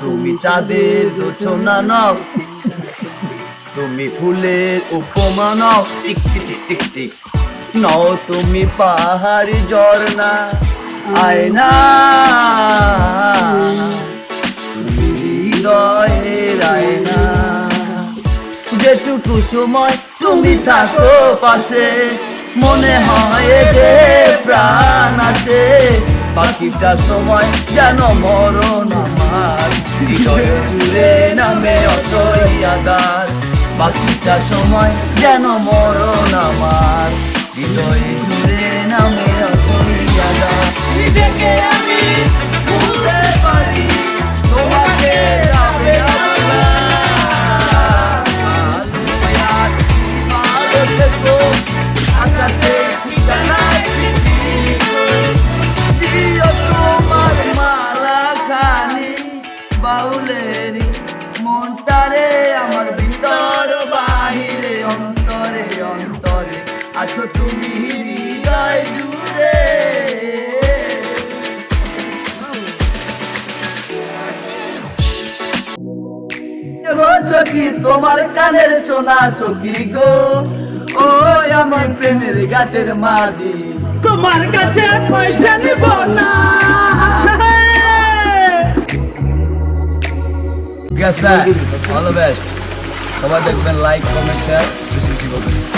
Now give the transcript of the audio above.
তুমি চাঁদের জোছনা নাও, তুমি ফুলের উপমা নাও, টিক টিক টিক টিক টিক নাও তুমি পাহাড়ি ঝর্ণা আয়না, তুমি হৃদয়ের আয়না। যেটুকু সময় তুমি থাকো পাশে, মনে হয় যে প্রাণ আছে। বাকিটা সময় যেন মরণ আমার, হৃদয় জুড়ে নামে অতই আধার। বাকিটা সময় যেন মরণ আমার, হৃদয় জুড়ে নামে অতই আধার। নিজেকে আমি ভুলতে পারি, তোমাকে যাবে আকাশে ঠিকানায় তোমার মালা খানি বাউলেরি মনটারে আমার ভিতর বাহিরে অন্তরে অন্তরে আছো তুমি হৃদয় জুড়ে। সখী তোমার কানের সোনা সখী গো, ও আমার প্রেমের গাছের মাঝি, তোমার কাছে পয়সা নিব না। ঠিক আছে, অল দ্য বেস্ট। সবাই দেখবেন, লাইক কমেন্ট শেয়ার বেশি বেশি করবেন।